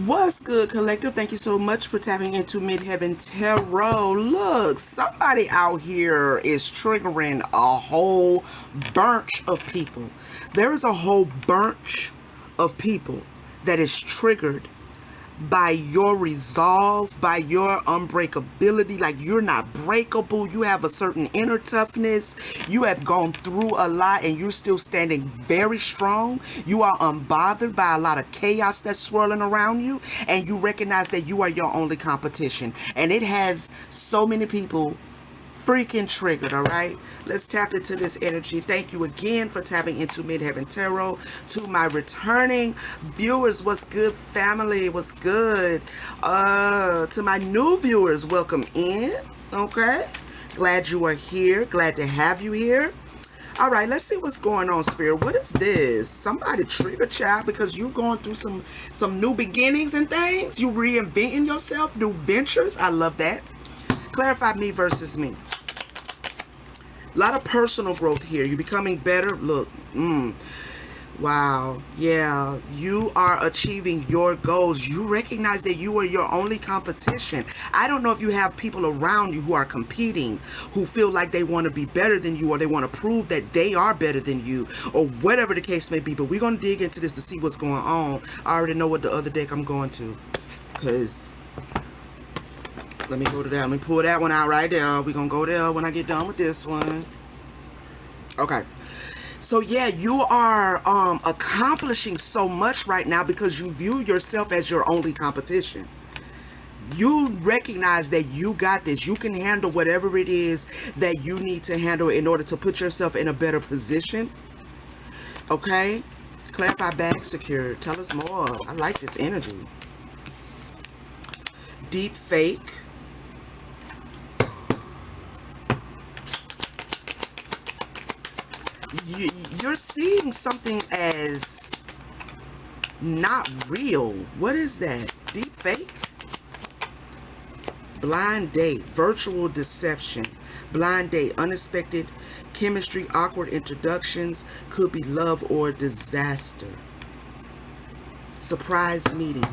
What's good, collective? Thank you so much for tapping into Midheaven Tarot. Look, somebody out here is triggering a whole bunch of people. There is a whole bunch of people that is triggered by your resolve, by your unbreakability. Like, you're not breakable. You have a certain inner toughness. You have gone through a lot and you're still standing very strong. You are unbothered by a lot of chaos that's swirling around you, and you recognize that you are your only competition. And it has so many people freaking triggered. All right, let's tap into this energy. Thank you again for tapping into Midheaven Tarot. To my returning viewers, what's good, family? What's good? To my new viewers, welcome in. Okay, glad you are here, glad to have you here. All right, let's see what's going on, Spirit. What is this? Somebody trigger, child, because you're going through some new beginnings and things. You reinventing yourself, new ventures. I love that. Clarify me versus me. A lot of personal growth here. You're becoming better. Look, wow, yeah, you are achieving your goals. You recognize that you are your only competition. I don't know if you have people around you who are competing, who feel like they want to be better than you, or they want to prove that they are better than you, or whatever the case may be. But we're going to dig into this to see what's going on. I already know what the other deck I'm going to, because let me go to that. Let me pull that one out right there. We're going to go there when I get done with this one. Okay. So yeah, you are accomplishing so much right now because you view yourself as your only competition. You recognize that you got this. You can handle whatever it is that you need to handle in order to put yourself in a better position. Okay? Clarify, bag secured. Tell us more. I like this energy. Deep fake. You're seeing something as not real. What is that? Deep fake? Blind date, virtual deception, blind date, unexpected chemistry, awkward introductions, could be love or disaster. Surprise meeting.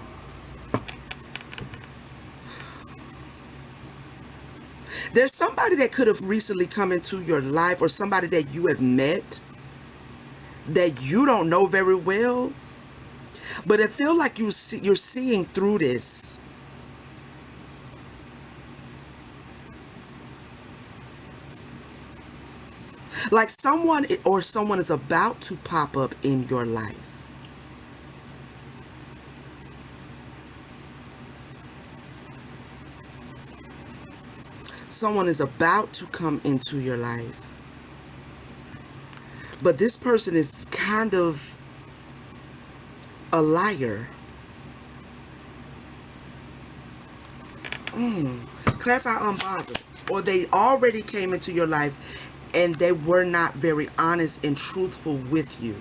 There's somebody that could have recently come into your life, or somebody that you have met that you don't know very well, but I feel like you're seeing through this. Like someone is about to pop up in your life. Someone is about to come into your life. But this person is kind of a liar. Clarify, unbothered. Or they already came into your life and they were not very honest and truthful with you.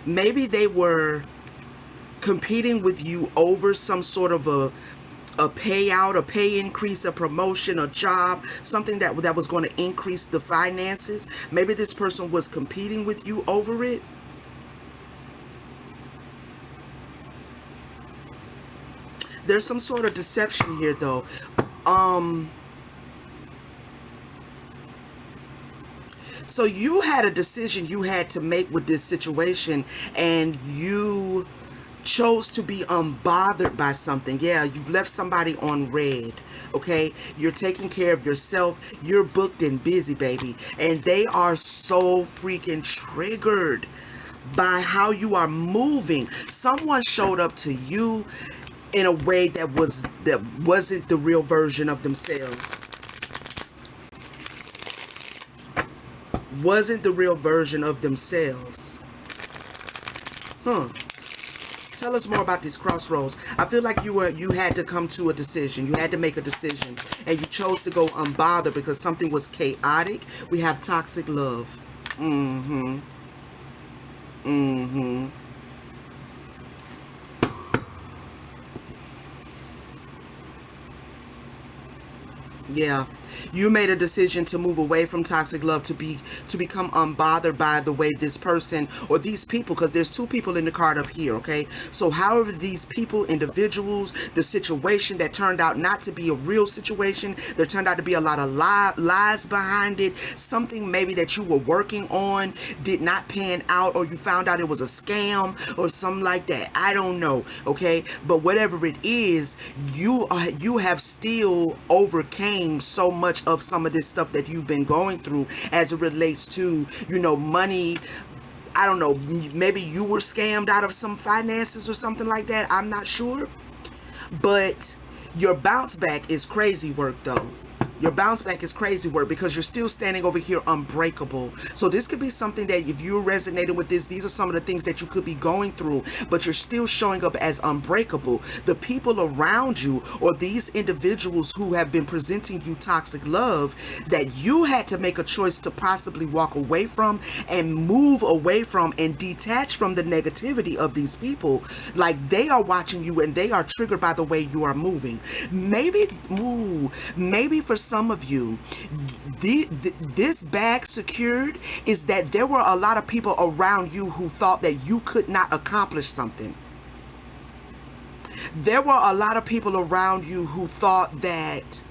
Maybe they were competing with you over some sort of a payout, a pay increase, a promotion, a job, something that was going to increase the finances. Maybe this person was competing with you over it. There's some sort of deception here, though. So you had a decision you had to make with this situation, and you chose to be unbothered by something. Yeah, you've left somebody on red. Okay, you're taking care of yourself. You're booked and busy, baby, and they are so freaking triggered by how you are moving. Someone showed up to you in a way that wasn't the real version of themselves. Wasn't the real version of themselves. Tell us more about these crossroads. I feel like you had to come to a decision. You had to make a decision, and you chose to go unbothered because something was chaotic. We have toxic love. Yeah. You made a decision to move away from toxic love, to become unbothered by the way this person or these people, because there's two people in the card up here, okay? So however these people, individuals, the situation that turned out not to be a real situation, there turned out to be a lot of lies behind it. Something maybe that you were working on did not pan out, or you found out it was a scam or something like that. I don't know, okay? But whatever it is, you have still overcame so much of some of this stuff that you've been going through as it relates to, money. I don't know, maybe you were scammed out of some finances or something like that. I'm not sure. But your bounce back is crazy work, though. Your bounce back is crazy work because you're still standing over here unbreakable. So this could be something that if you're resonating with this, these are some of the things that you could be going through, but you're still showing up as unbreakable. The people around you, or these individuals who have been presenting you toxic love, that you had to make a choice to possibly walk away from and move away from and detach from the negativity of these people. Like, they are watching you and they are triggered by the way you are moving. Maybe for some of you, this bag secured is that there were a lot of people around you who thought that you could not accomplish something. There were a lot of people around you who thought that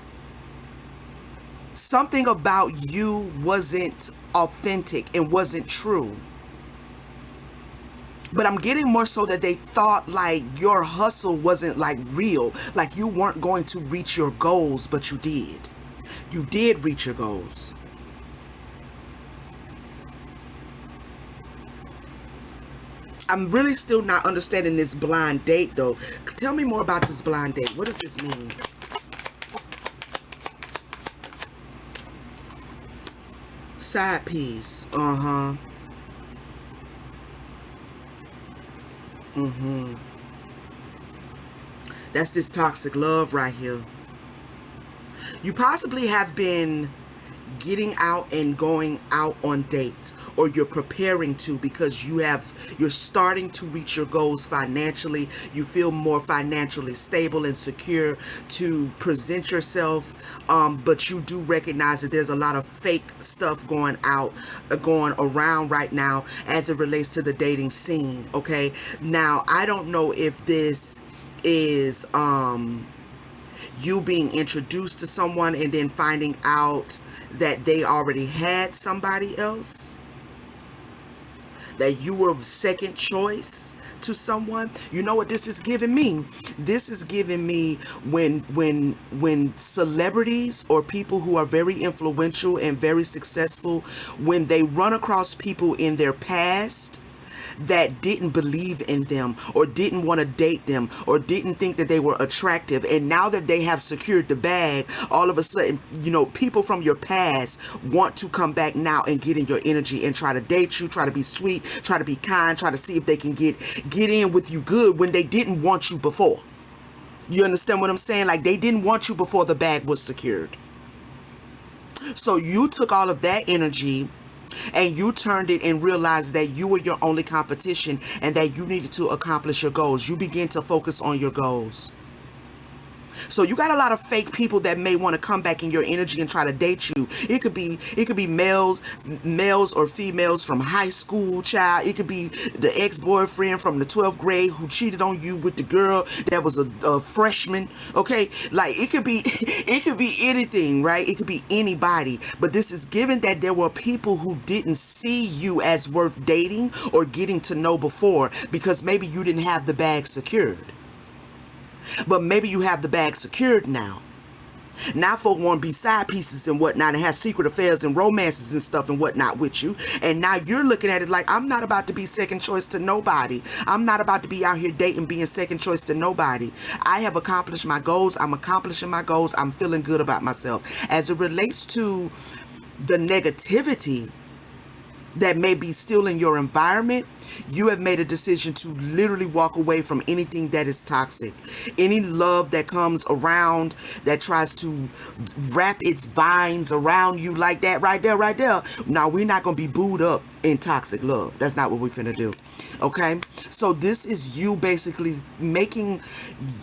something about you wasn't authentic and wasn't true. But I'm getting more so that they thought like your hustle wasn't like real, like you weren't going to reach your goals, but you did. You did reach your goals. I'm really still not understanding this blind date, though. Tell me more about this blind date. What does this mean? Side piece. Uh-huh. That's this toxic love right here. You possibly have been getting out and going out on dates, or you're preparing to, because you're starting to reach your goals financially. You feel more financially stable and secure to present yourself, but you do recognize that there's a lot of fake stuff going around right now as it relates to the dating scene. Okay, now I don't know if this is you being introduced to someone and then finding out that they already had somebody else, that you were second choice to someone. You know what this is giving me? This is giving me when celebrities or people who are very influential and very successful, when they run across people in their past that didn't believe in them, or didn't want to date them, or didn't think that they were attractive, and now that they have secured the bag, all of a sudden, people from your past want to come back now and get in your energy and try to date you, try to be sweet, try to be kind, try to see if they can get in with you good when they didn't want you before. You understand what I'm saying? Like, they didn't want you before the bag was secured. So you took all of that energy and you turned it and realized that you were your only competition and that you needed to accomplish your goals. You begin to focus on your goals. So you got a lot of fake people that may want to come back in your energy and try to date you. It could be males or females from high school, child. It could be the ex-boyfriend from the 12th grade who cheated on you with the girl that was a freshman. Okay, like it could be anything, right? It could be anybody. But this is given that there were people who didn't see you as worth dating or getting to know before, because maybe you didn't have the bag secured. But maybe you have the bag secured now. Now folk want to be side pieces and whatnot and have secret affairs and romances and stuff and whatnot with you. And now you're looking at it like, I'm not about to be second choice to nobody. I'm not about to be out here dating being second choice to nobody. I have accomplished my goals. I'm accomplishing my goals. I'm feeling good about myself. As it relates to the negativity that may be still in your environment, you have made a decision to literally walk away from anything that is toxic. Any love that comes around that tries to wrap its vines around you like that, right there. Now, we're not going to be booed up in toxic love. That's not what we're finna do. Okay? So this is you basically making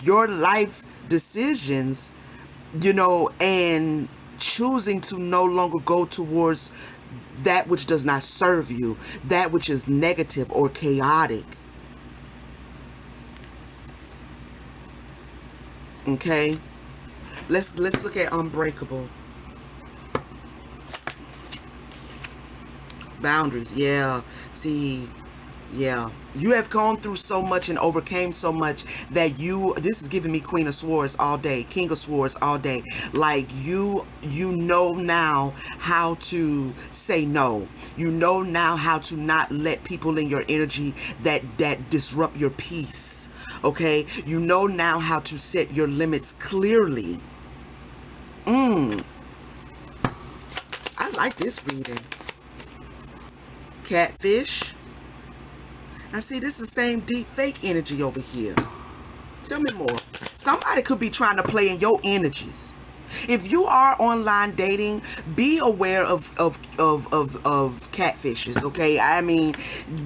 your life decisions and choosing to no longer go towards that which does not serve you, that which is negative or chaotic. Okay, let's look at unbreakable boundaries. Yeah, see, yeah, you have gone through so much and overcame so much that this is giving me Queen of Swords all day, King of Swords all day. Like you know now how to say no. You know now how to not let people in your energy that disrupt your peace. Okay, you know now how to set your limits clearly. I like this reading. Catfish. Now see, this is the same deep fake energy over here. Tell me more. Somebody could be trying to play in your energies. If you are online dating, be aware of catfishes, okay? I mean,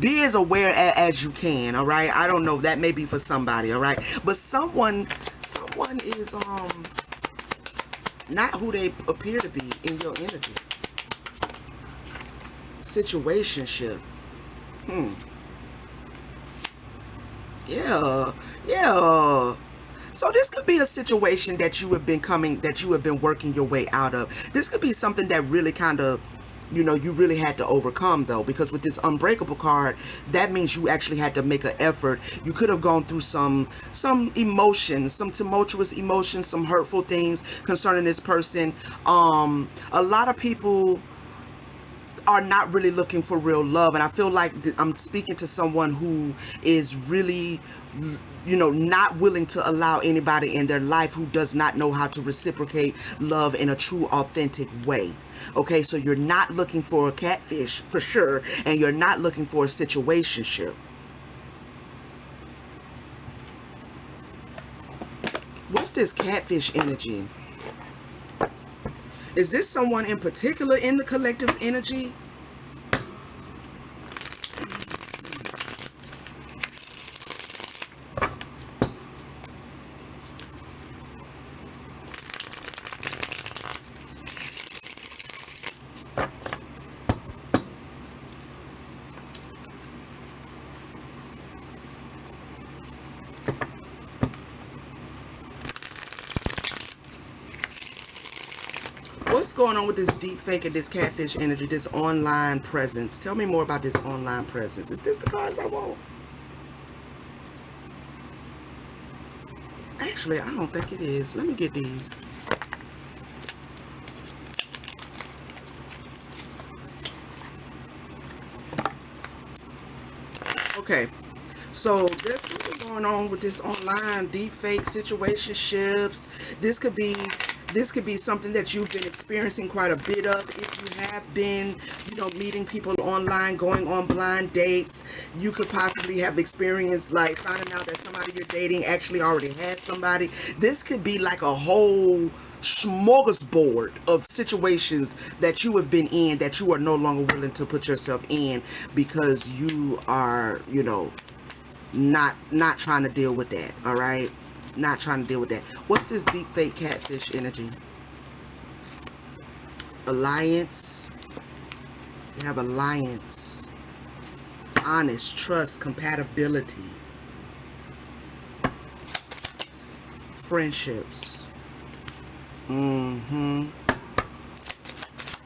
be as aware as you can, all right? I don't know, that may be for somebody, all right? But someone is not who they appear to be in your energy. Situationship. Yeah, yeah. So this could be a situation that you have been working your way out of. This could be something that really kind of, you really had to overcome though, because with this unbreakable card, that means you actually had to make an effort. You could have gone through some emotions, some tumultuous emotions, some hurtful things concerning this person. A lot of people are not really looking for real love, and I feel like I'm speaking to someone who is really not willing to allow anybody in their life who does not know how to reciprocate love in a true authentic way. Okay, so you're not looking for a catfish for sure, and you're not looking for a situationship. What's this catfish energy? Is this someone in particular in the collective's energy? What's going on with this deep fake and this catfish energy, this online presence? Tell me more about this online presence. Is this the cards I want? Actually, I don't think it is. Let me get these. Okay, so there's something going on with this online deep fake situationships. This could be something that you've been experiencing quite a bit of. If you have been, meeting people online, going on blind dates, you could possibly have experienced like finding out that somebody you're dating actually already had somebody. This could be like a whole smorgasbord of situations that you have been in that you are no longer willing to put yourself in because you are, not trying to deal with that, all right? Not trying to deal with that. What's this deep fake catfish energy? Alliance. You have alliance. Honest, trust, compatibility. Friendships.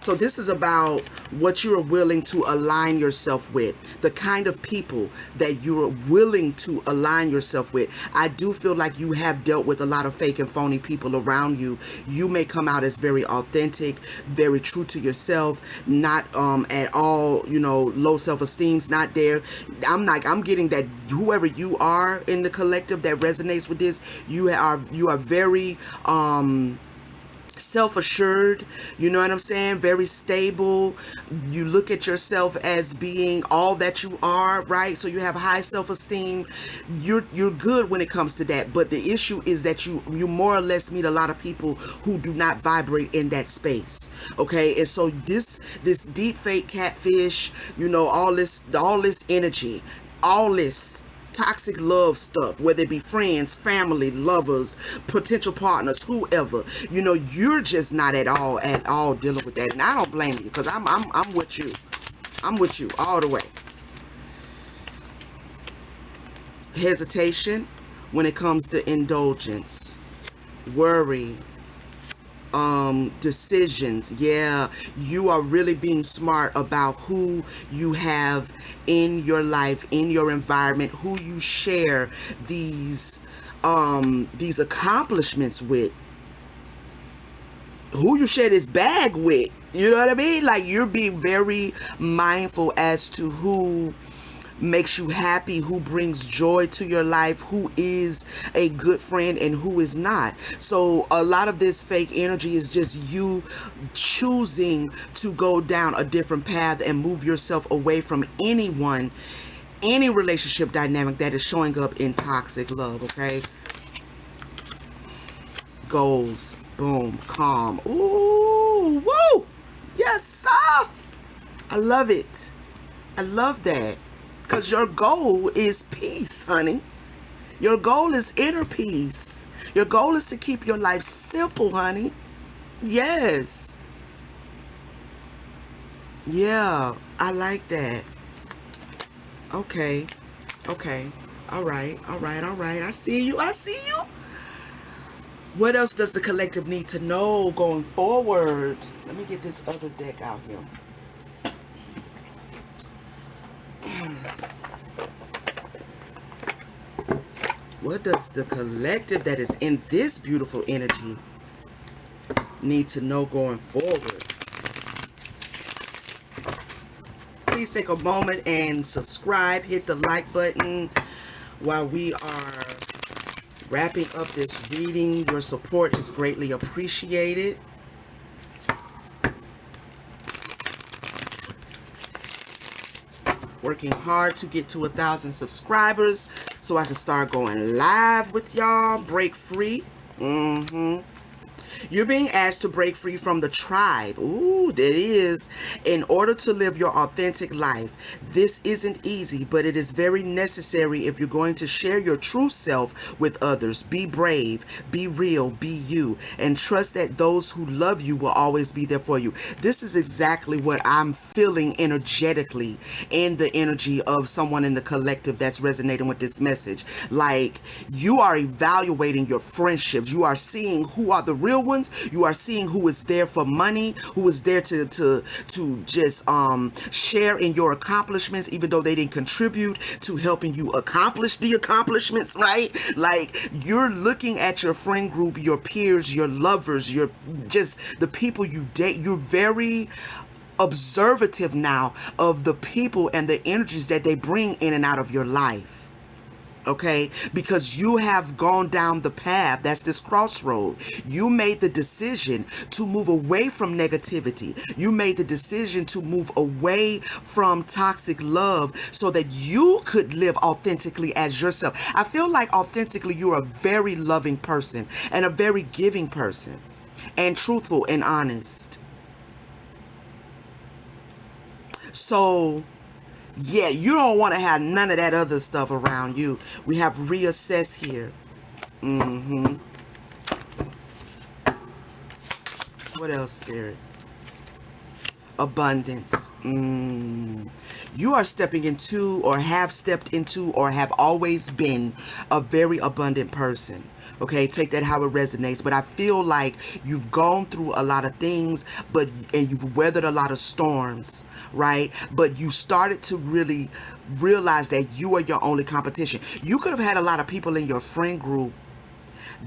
So this is about what you are willing to align yourself with, the kind of people that you are willing to align yourself with. I do feel like you have dealt with a lot of fake and phony people around you. You may come out as very authentic, very true to yourself, not at all, low self-esteem's not there. I'm getting that whoever you are in the collective that resonates with this, you are very self-assured, you know what I'm saying, very stable. You look at yourself as being all that you are, right? So you have high self-esteem. You're good when it comes to that, but the issue is that you more or less meet a lot of people who do not vibrate in that space. Okay, and so this deep fake catfish, all this energy, all this toxic love stuff, whether it be friends, family, lovers, potential partners, whoever. You're just not at all dealing with that, and I don't blame you, because I'm with you. I'm with you all the way. Hesitation when it comes to indulgence, worry, decisions. Yeah, you are really being smart about who you have in your life, in your environment, who you share these accomplishments with, who you share this bag with. You know what I mean? Like, you're being very mindful as to who makes you happy, who brings joy to your life, who is a good friend and who is not. So a lot of this fake energy is just you choosing to go down a different path and move yourself away from anyone, any relationship dynamic that is showing up in toxic love. Okay, goals, boom, calm. Ooh, woo, yes sir, I love it. I love that. Because your goal is peace, honey. Your goal is inner peace. Your goal is to keep your life simple, honey. Yes. Yeah, I like that. Okay. Okay. All right. All right. All right. I see you. I see you. What else does the collective need to know going forward? Let me get this other deck out here. What does the collective that is in this beautiful energy need to know going forward? Please take a moment and subscribe. Hit the like button while we are wrapping up this reading. Your support is greatly appreciated. Working hard to get to 1,000 subscribers so I can start going live with y'all. Break free. You're being asked to break free from the tribe. Ooh, that is. In order to live your authentic life. This isn't easy, but it is very necessary if you're going to share your true self with others. Be brave, be real, be you, and trust that those who love you will always be there for you. This is exactly what I'm feeling energetically in the energy of someone in the collective that's resonating with this message. Like, you are evaluating your friendships. You are seeing who are the real ones. You are seeing who is there for money, who is there to just share in your accomplishments, even though they didn't contribute to helping you accomplish the accomplishments, right? Like, you're looking at your friend group, your peers, your lovers, your just the people you date. You're very observative now of the people and the energies that they bring in and out of your life. Okay, because you have gone down the path, that's this crossroad. You made the decision to move away from negativity. You made the decision to move away from toxic love so that you could live authentically as yourself. I feel like authentically you're a very loving person and a very giving person and truthful and honest. So yeah, you don't want to have none of that other stuff around you. We have reassess here. What else, Spirit? Abundance. You are stepping into, or have stepped into, or have always been a very abundant person. Okay, take that how it resonates. But I feel like you've gone through a lot of things, and you've weathered a lot of storms, right? But you started to really realize that you are your only competition. You could have had a lot of people in your friend group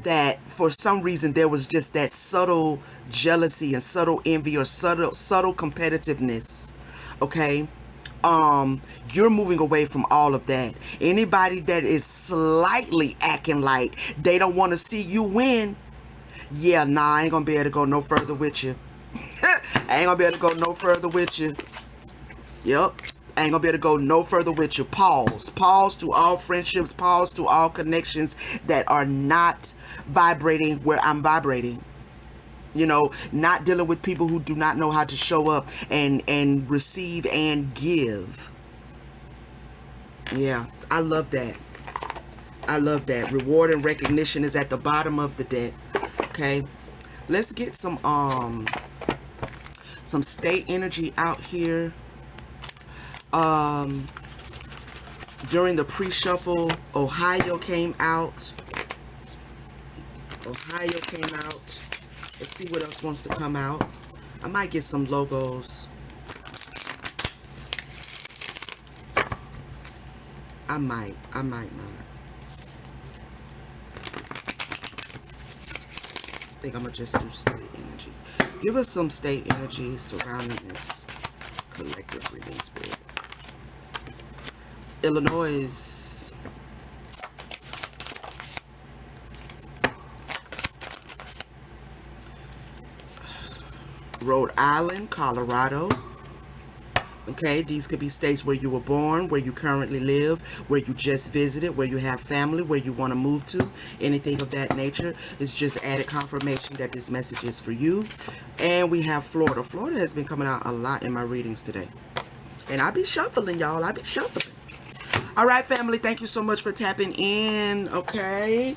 that for some reason there was just that subtle jealousy and subtle envy or subtle competitiveness. Okay, you're moving away from all of that. Anybody that is slightly acting like they don't want to see you win, yeah, nah, I ain't gonna be able to go no further with you. I ain't gonna be able to go no further with you. Yep, I ain't gonna be able to go no further with you. Pause. Pause to all friendships. Pause to all connections that are not vibrating where I'm vibrating. Not dealing with people who do not know how to show up and receive and give. Yeah, I love that. I love that. Reward and recognition is at the bottom of the deck. Okay. Let's get some state energy out here. During the pre-shuffle, Ohio came out. Ohio came out. Let's see what else wants to come out. I might get some logos. I might not. I think I'm gonna just do state energy. Give us some state energy surrounding this collective reading spirit. Illinois, Rhode Island, Colorado. Okay, these could be states where you were born, where you currently live, where you just visited, where you have family, where you want to move to, anything of that nature. It's just added confirmation that this message is for you. And we have Florida. Florida has been coming out a lot in my readings today. And I be shuffling, y'all. I be shuffling. All right, family, thank you so much for tapping in. Okay.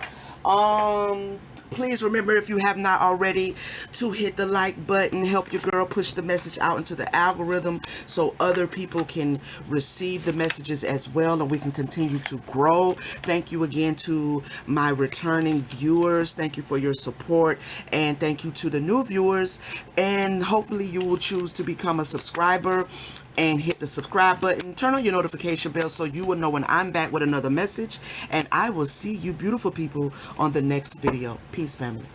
Please remember, if you have not already, to hit the like button. Help your girl push the message out into the algorithm so other people can receive the messages as well, and we can continue to grow. Thank you again to my returning viewers. Thank you for your support, and thank you to the new viewers. And hopefully you will choose to become a subscriber and hit the subscribe button. Turn on your notification bell so you will know when I'm back with another message. And I will see you beautiful people on the next video. Peace, family.